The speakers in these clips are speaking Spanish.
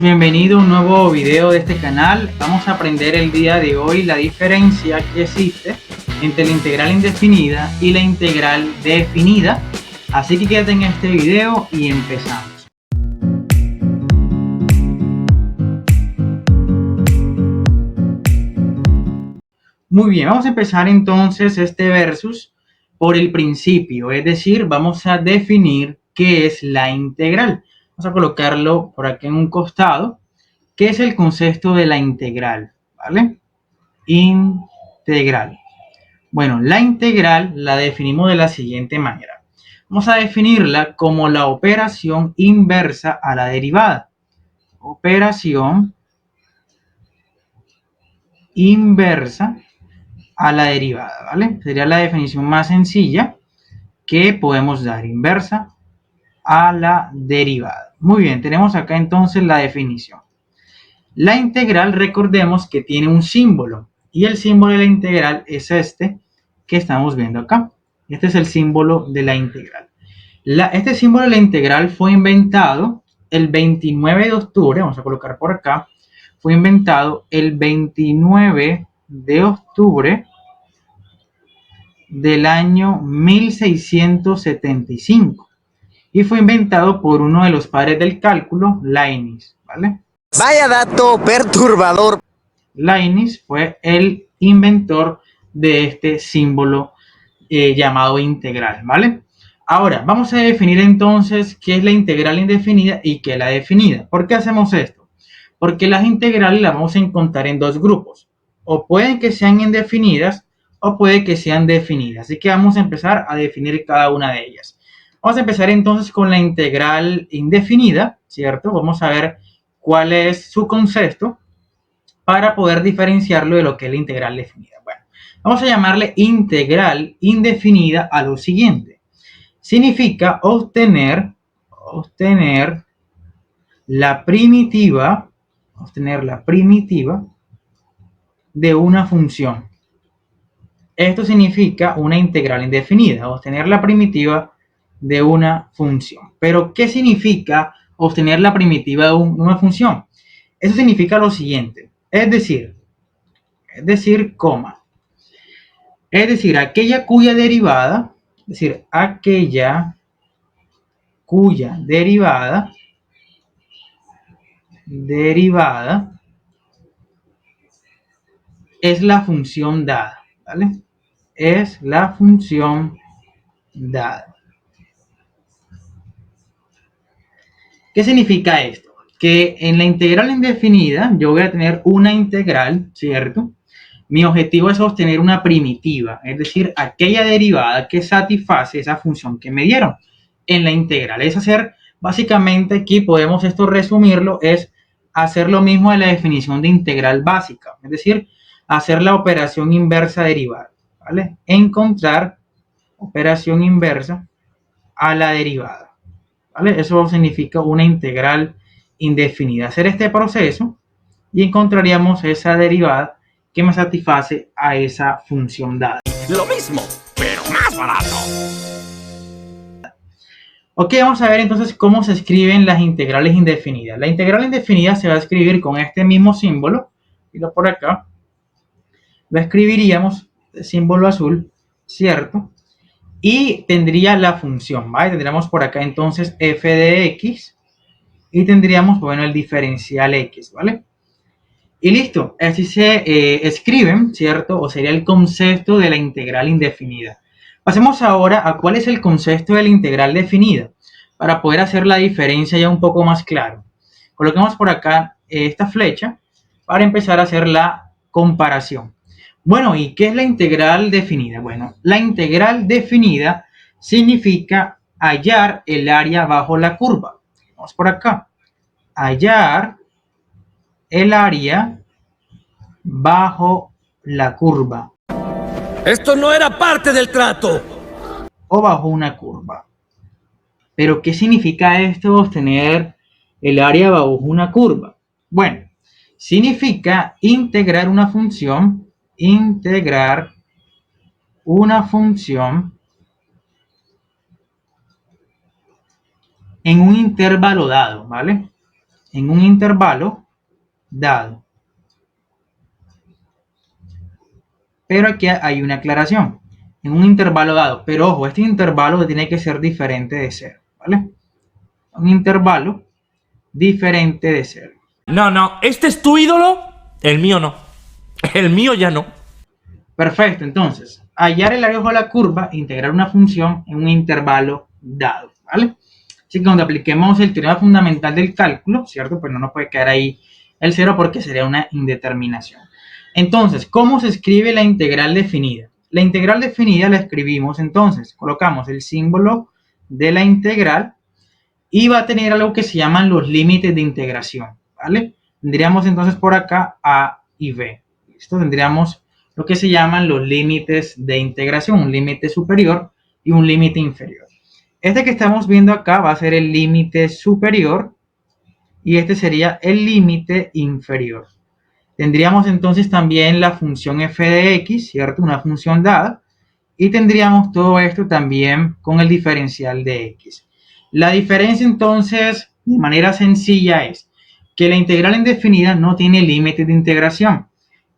Bienvenido a un nuevo video de este canal. Vamos a aprender el día de hoy la diferencia que existe entre la integral indefinida y la integral definida. Así que quédate en este video y empezamos. Muy bien, vamos a empezar entonces este versus por el principio, es decir, vamos a definir qué es la integral. Vamos a colocarlo por aquí en un costado. ¿Qué es el concepto de la integral? ¿Vale? Integral. Bueno, la integral la definimos de la siguiente manera. Vamos a definirla como la operación inversa a la derivada. Operación inversa a la derivada, ¿vale? Sería la definición más sencilla que podemos dar, inversa a la derivada. Muy bien, tenemos acá entonces la definición. La integral, recordemos que tiene un símbolo, y el símbolo de la integral es este que estamos viendo acá. Este es el símbolo de la integral. Este símbolo de la integral fue inventado el 29 de octubre, vamos a colocar por acá, fue inventado el 29 de octubre del año 1675 y fue inventado por uno de los padres del cálculo, Leibniz, ¿vale? Vaya dato perturbador. Leibniz fue el inventor de este símbolo llamado integral, ¿vale? Ahora, vamos a definir entonces qué es la integral indefinida y qué es la definida. ¿Por qué hacemos esto? Porque las integrales las vamos a encontrar en dos grupos. O pueden que sean indefinidas o puede que sean definidas. Así que vamos a empezar a definir cada una de ellas. Vamos a empezar entonces con la integral indefinida, ¿cierto? Vamos a ver cuál es su concepto para poder diferenciarlo de lo que es la integral definida. Bueno, vamos a llamarle integral indefinida a lo siguiente. Significa obtener la primitiva de una función. Esto significa una integral indefinida, obtener la primitiva de una función. Pero, ¿qué significa obtener la primitiva de una función? Eso significa lo siguiente, es decir, aquella cuya derivada, es la función dada, ¿vale? Es la función dada. ¿Qué significa esto? Que en la integral indefinida yo voy a tener una integral, ¿cierto? Mi objetivo es obtener una primitiva, es decir, aquella derivada que satisface esa función que me dieron en la integral. Es hacer, básicamente aquí podemos esto resumirlo, es hacer lo mismo de la definición de integral básica, es decir, hacer la operación inversa derivada, ¿vale? Encontrar operación inversa a la derivada, ¿vale? Eso significa una integral indefinida. Hacer este proceso y encontraríamos esa derivada que me satisface a esa función dada. Lo mismo, pero más barato. Ok, vamos a ver entonces cómo se escriben las integrales indefinidas. La integral indefinida se va a escribir con este mismo símbolo, y por acá, lo escribiríamos, el símbolo azul, ¿cierto? Y tendría la función, ¿vale? Tendríamos por acá entonces f de x y tendríamos, bueno, el diferencial x, ¿vale? Y listo, así se escriben, ¿cierto? O sería el concepto de la integral indefinida. Pasemos ahora a cuál es el concepto de la integral definida, para poder hacer la diferencia ya un poco más claro. Coloquemos por acá esta flecha para empezar a hacer la comparación. Bueno, ¿y qué es la integral definida? Bueno, la integral definida significa hallar el área bajo la curva. Vamos por acá. Hallar el área bajo la curva. Esto no era parte del trato. O bajo una curva. Pero, ¿qué significa esto, obtener el área bajo una curva? Bueno, significa integrar una función en un intervalo dado, ¿vale? en un intervalo dado. Pero aquí hay una aclaración, en un intervalo dado, pero ojo, este intervalo tiene que ser diferente de 0, ¿vale? Un intervalo diferente de 0. No, ¿este es tu ídolo? El mío no. El mío ya no. Perfecto, entonces, hallar el área bajo la curva e integrar una función en un intervalo dado, ¿vale? Así que cuando apliquemos el teorema fundamental del cálculo, ¿cierto? Pues no nos puede quedar ahí el 0 porque sería una indeterminación. Entonces, ¿cómo se escribe la integral definida? La integral definida la escribimos entonces, colocamos el símbolo de la integral y va a tener algo que se llaman los límites de integración, ¿vale? Tendríamos entonces por acá A y B. Esto tendríamos lo que se llaman los límites de integración, un límite superior y un límite inferior. Este que estamos viendo acá va a ser el límite superior y este sería el límite inferior. Tendríamos entonces también la función f de x, ¿cierto? Una función dada. Y tendríamos todo esto también con el diferencial de x. La diferencia entonces, de manera sencilla, es que la integral indefinida no tiene límites de integración.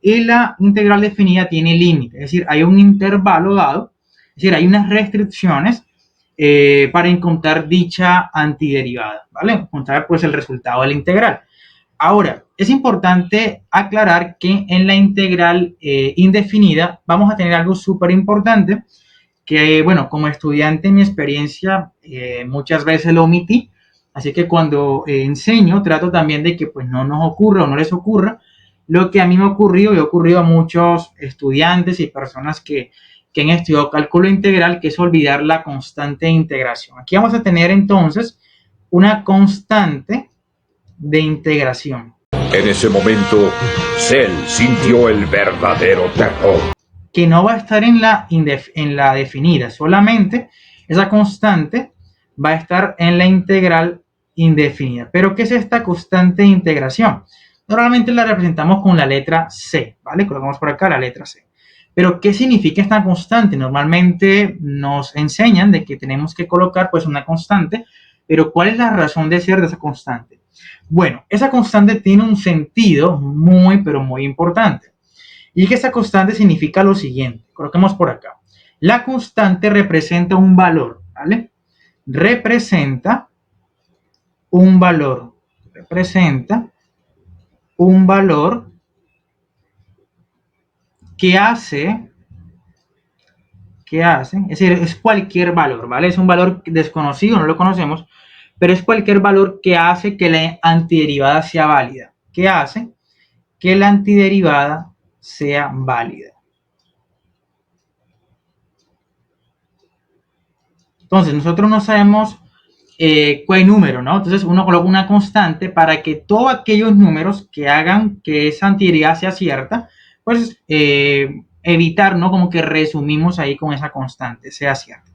Y la integral definida tiene límite. Es decir, hay un intervalo dado. Es decir, hay unas restricciones para encontrar dicha antiderivada, ¿vale? Encontrar pues el resultado de la integral. Ahora, es importante aclarar que en la integral indefinida vamos a tener algo súper importante que, bueno, como estudiante en mi experiencia muchas veces lo omití, así que cuando enseño trato también de que pues no nos ocurra o no les ocurra lo que a mí me ha ocurrido y ha ocurrido a muchos estudiantes y personas que han estudiado cálculo integral, que es olvidar la constante de integración. Aquí vamos a tener entonces una constante de integración. En ese momento, Cell sintió el verdadero terror. Que no va a estar en la definida, solamente esa constante va a estar en la integral indefinida. ¿Pero qué es esta constante de integración? Normalmente la representamos con la letra C, ¿vale? Colocamos por acá la letra C. Pero ¿qué significa esta constante? Normalmente nos enseñan de que tenemos que colocar pues una constante, pero ¿cuál es la razón de ser de esa constante? Bueno, esa constante tiene un sentido muy, pero muy importante. Y que esa constante significa lo siguiente. Coloquemos por acá. La constante representa un valor, ¿vale? Representa un valor. Representa un valor que hace, es decir, es cualquier valor, ¿vale? Es un valor desconocido, no lo conocemos, pero es cualquier valor que hace que la antiderivada sea válida. ¿Qué hace? Que la antiderivada sea válida. Entonces, nosotros no sabemos cuál número, ¿no? Entonces, uno coloca una constante para que todos aquellos números que hagan que esa antiderivada sea cierta, pues evitar, ¿no? Como que resumimos ahí con esa constante, sea cierta.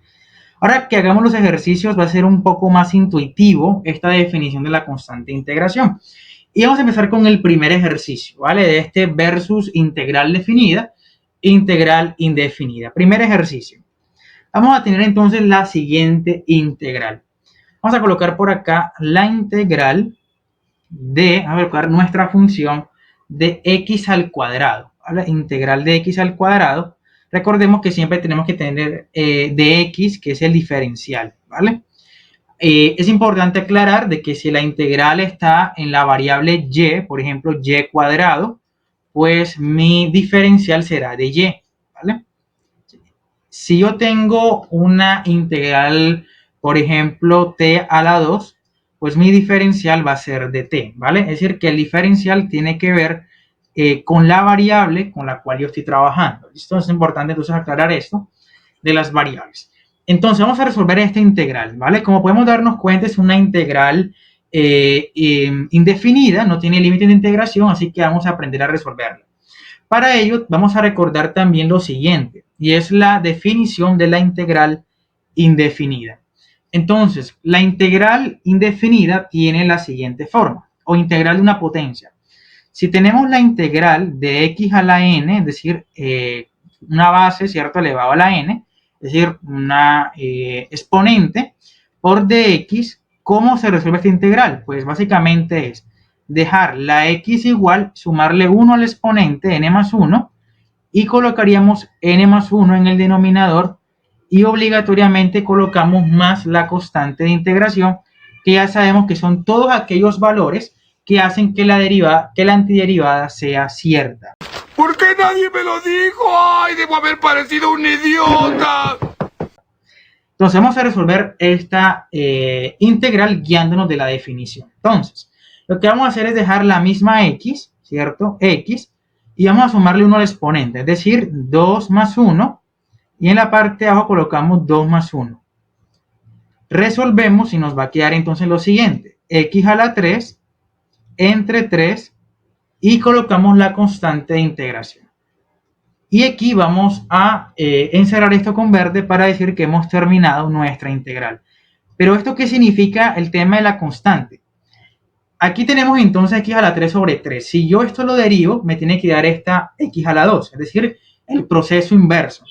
Ahora que hagamos los ejercicios, va a ser un poco más intuitivo esta definición de la constante de integración. Y vamos a empezar con el primer ejercicio, ¿vale? De este versus integral definida, integral indefinida. Primer ejercicio. Vamos a tener entonces la siguiente integral. Vamos a colocar por acá la integral de, a colocar nuestra función de x al cuadrado, ¿vale? Integral de x al cuadrado. Recordemos que siempre tenemos que tener de x, que es el diferencial, ¿vale? Es importante aclarar de que si la integral está en la variable y, por ejemplo, y cuadrado, pues mi diferencial será de y, ¿vale? Si yo tengo una integral, por ejemplo, t a la 2, pues mi diferencial va a ser de t, ¿vale? Es decir, que el diferencial tiene que ver con la variable con la cual yo estoy trabajando. ¿Listo? Es importante entonces aclarar esto de las variables. Entonces vamos a resolver esta integral, ¿vale? Como podemos darnos cuenta, es una integral indefinida, no tiene límite de integración, así que vamos a aprender a resolverla. Para ello, vamos a recordar también lo siguiente, y es la definición de la integral indefinida. Entonces, la integral indefinida tiene la siguiente forma, o integral de una potencia. Si tenemos la integral de x a la n, es decir, una base, ¿cierto?, elevado a la n, es decir, una exponente por dx ¿cómo se resuelve esta integral? Pues básicamente es dejar la x igual, sumarle 1 al exponente n más 1 y colocaríamos n más 1 en el denominador y obligatoriamente colocamos más la constante de integración, que ya sabemos que son todos aquellos valores que hacen que la antiderivada sea cierta. ¿Por qué nadie me lo dijo? ¡Ay, debo haber parecido un idiota! Entonces vamos a resolver esta integral guiándonos de la definición. Entonces, lo que vamos a hacer es dejar la misma x, ¿cierto? X, y vamos a sumarle 1 al exponente, es decir, 2 más 1, y en la parte de abajo colocamos 2 más 1. Resolvemos y nos va a quedar entonces lo siguiente, x a la 3 entre 3 y colocamos la constante de integración. Y aquí vamos a encerrar esto con verde para decir que hemos terminado nuestra integral. Pero ¿esto qué significa el tema de la constante? Aquí tenemos entonces x a la 3 sobre 3. Si yo esto lo derivo, me tiene que dar esta x a la 2, es decir, el proceso inverso.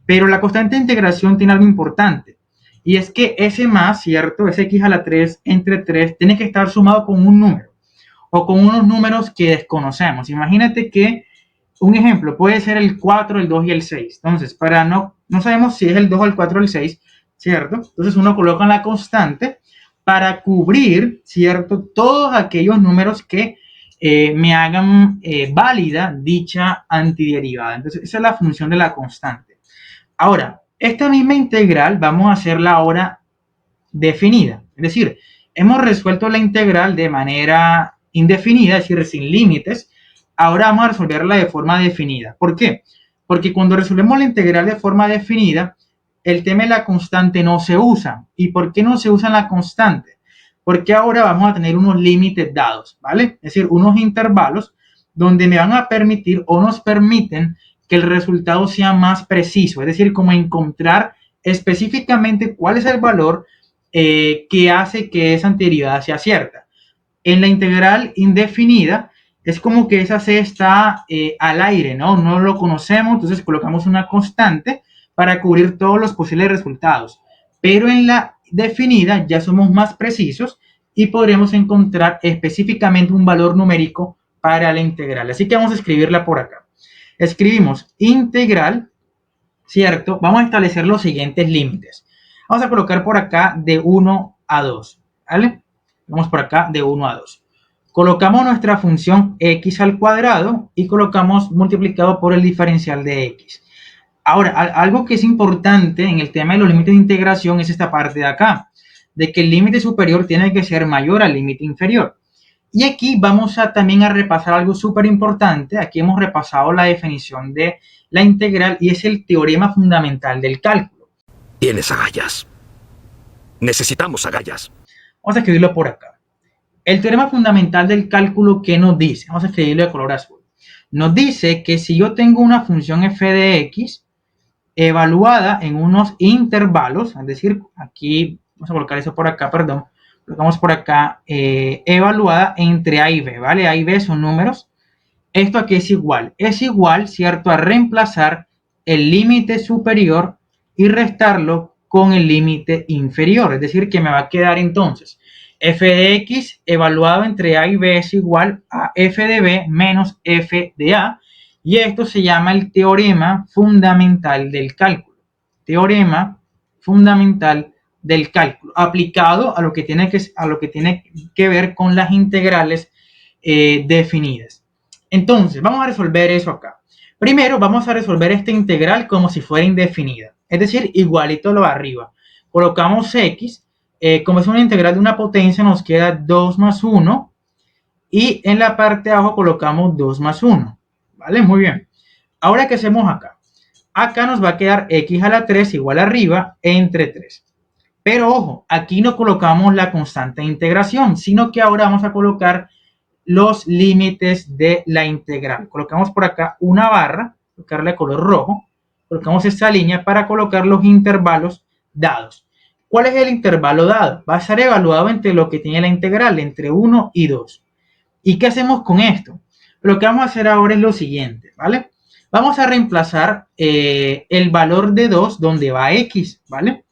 Pero la constante de integración tiene algo importante. Y es que ese más, ¿cierto? Ese x a la 3 entre 3 tiene que estar sumado con un número o con unos números que desconocemos. Imagínate que un ejemplo puede ser el 4, el 2 y el 6. Entonces, no sabemos si es el 2, el 4 o el 6, ¿cierto? Entonces uno coloca la constante para cubrir, ¿cierto? Todos aquellos números que me hagan válida dicha antiderivada. Entonces, esa es la función de la constante. Ahora, esta misma integral vamos a hacerla ahora definida. Es decir, hemos resuelto la integral de manera indefinida, es decir, sin límites. Ahora vamos a resolverla de forma definida. ¿Por qué? Porque cuando resolvemos la integral de forma definida, el tema de la constante no se usa. ¿Y por qué no se usa la constante? Porque ahora vamos a tener unos límites dados, ¿vale? Es decir, unos intervalos donde me van a permitir o nos permiten que el resultado sea más preciso. Es decir, como encontrar específicamente cuál es el valor que hace que esa antiderivada sea cierta. En la integral indefinida, es como que esa c está al aire, ¿no? No lo conocemos, entonces colocamos una constante para cubrir todos los posibles resultados. Pero en la definida ya somos más precisos y podremos encontrar específicamente un valor numérico para la integral. Así que vamos a escribirla por acá. Escribimos integral, ¿cierto? Vamos a establecer los siguientes límites. Vamos a colocar por acá de 1 a 2, ¿vale? Vamos por acá de 1 a 2. Colocamos nuestra función x al cuadrado y colocamos multiplicado por el diferencial de x. Ahora, algo que es importante en el tema de los límites de integración es esta parte de acá, de que el límite superior tiene que ser mayor al límite inferior. Y aquí vamos también a repasar algo súper importante. Aquí hemos repasado la definición de la integral y es el teorema fundamental del cálculo. Tienes agallas. Necesitamos agallas. Vamos a escribirlo por acá. El teorema fundamental del cálculo, ¿qué nos dice? Vamos a escribirlo de color azul. Nos dice que si yo tengo una función f de x evaluada en unos intervalos, es decir, aquí, vamos a colocar eso por acá, perdón, colocamos por acá, evaluada entre a y b, ¿vale? A y b son números. Esto aquí es igual, ¿cierto? A reemplazar el límite superior y restarlo con el límite inferior, es decir, que me va a quedar entonces f de x evaluado entre a y b es igual a f de b menos f de a, y esto se llama el teorema fundamental del cálculo. Teorema fundamental del cálculo, aplicado a lo que tiene que ver con las integrales definidas. Entonces, vamos a resolver eso acá. Primero, vamos a resolver esta integral como si fuera indefinida, es decir, igualito lo de arriba. Colocamos x. Como es una integral de una potencia, nos queda 2 más 1 y en la parte de abajo colocamos 2 más 1, ¿vale? Muy bien. Ahora, ¿qué hacemos acá? Acá nos va a quedar x a la 3 igual arriba entre 3. Pero ojo, aquí no colocamos la constante de integración, sino que ahora vamos a colocar los límites de la integral. Colocamos por acá una barra, colocarle color rojo, colocamos esta línea para colocar los intervalos dados. ¿Cuál es el intervalo dado? Va a ser evaluado entre lo que tiene la integral, entre 1 y 2. ¿Y qué hacemos con esto? Lo que vamos a hacer ahora es lo siguiente, ¿vale? Vamos a reemplazar el valor de 2 donde va x, ¿vale?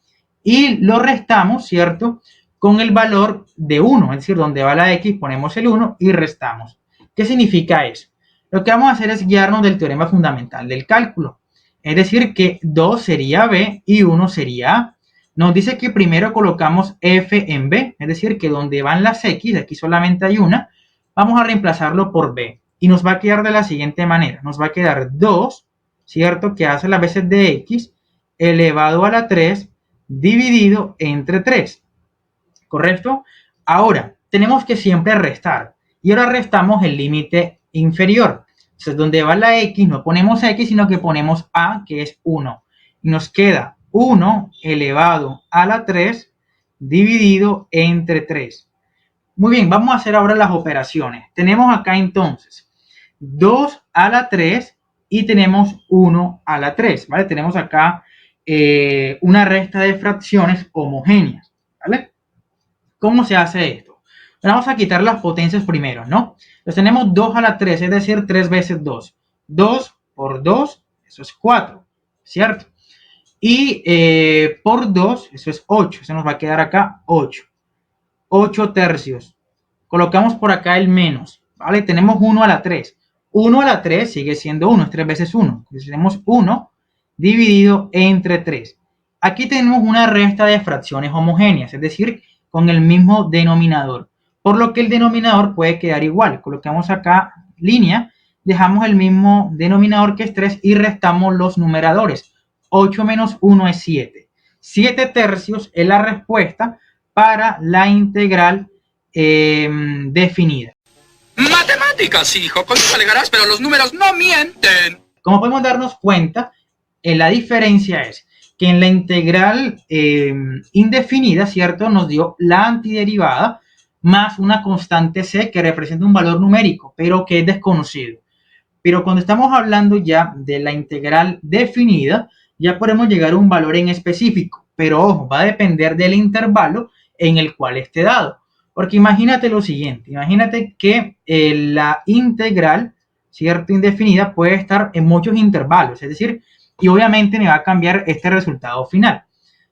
Y lo restamos, ¿cierto? con el valor de 1, es decir, donde va la x ponemos el 1 y restamos. ¿Qué significa eso? Lo que vamos a hacer es guiarnos del teorema fundamental del cálculo, es decir, que 2 sería b y 1 sería a. Nos dice que primero colocamos f en b, es decir, que donde van las x, aquí solamente hay una, vamos a reemplazarlo por b. Y nos va a quedar de la siguiente manera. Nos va a quedar 2, ¿cierto? Que hace las veces de x elevado a la 3 dividido entre 3. ¿Correcto? Ahora, tenemos que siempre restar. Y ahora restamos el límite inferior. Entonces, donde va la x, no ponemos x, sino que ponemos a, que es 1. Y nos queda 1 elevado a la 3 dividido entre 3. Muy bien, vamos a hacer ahora las operaciones. Tenemos acá entonces 2 a la 3 y tenemos 1 a la 3, ¿vale? Tenemos acá una resta de fracciones homogéneas, ¿vale? ¿Cómo se hace esto? Vamos a quitar las potencias primero, ¿no? Entonces tenemos 2 a la 3, es decir, 3 veces 2. 2 por 2, eso es 4, ¿cierto? Y por 2, eso es 8, se nos va a quedar acá 8. 8 tercios. Colocamos por acá el menos, ¿vale? Tenemos 1 a la 3. 1 a la 3 sigue siendo 1, es 3 veces 1. Entonces tenemos 1 dividido entre 3. Aquí tenemos una resta de fracciones homogéneas, es decir, con el mismo denominador. Por lo que el denominador puede quedar igual. Colocamos acá línea, dejamos el mismo denominador que es 3 y restamos los numeradores. 8 menos 1 es 7. 7 tercios es la respuesta para la integral definida. Matemáticas, hijo, con eso alegarás, pero los números no mienten. Como podemos darnos cuenta, la diferencia es que en la integral indefinida, ¿cierto? Nos dio la antiderivada más una constante c que representa un valor numérico, pero que es desconocido. Pero cuando estamos hablando ya de la integral definida, ya podemos llegar a un valor en específico. Pero ojo, va a depender del intervalo en el cual esté dado. Porque imagínate lo siguiente, imagínate que la integral, ¿cierto? Indefinida puede estar en muchos intervalos, es decir, y obviamente me va a cambiar este resultado final.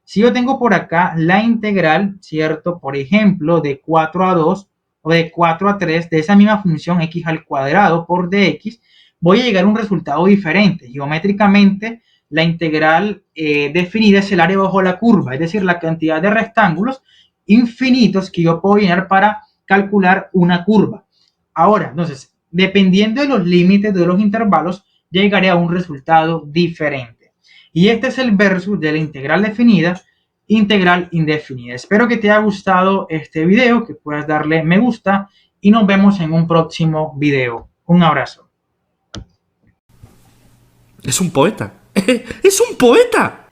Si yo tengo por acá la integral, ¿cierto? Por ejemplo, de 4 a 2 o de 4 a 3 de esa misma función x al cuadrado por dx, voy a llegar a un resultado diferente. Geométricamente, la integral definida es el área bajo la curva, es decir, la cantidad de rectángulos infinitos que yo puedo llenar para calcular una curva. Ahora, entonces, dependiendo de los límites de los intervalos, llegaré a un resultado diferente. Y este es el versus de la integral definida, integral indefinida. Espero que te haya gustado este video, que puedas darle me gusta y nos vemos en un próximo video. Un abrazo. Es un poeta. ¡Es un poeta!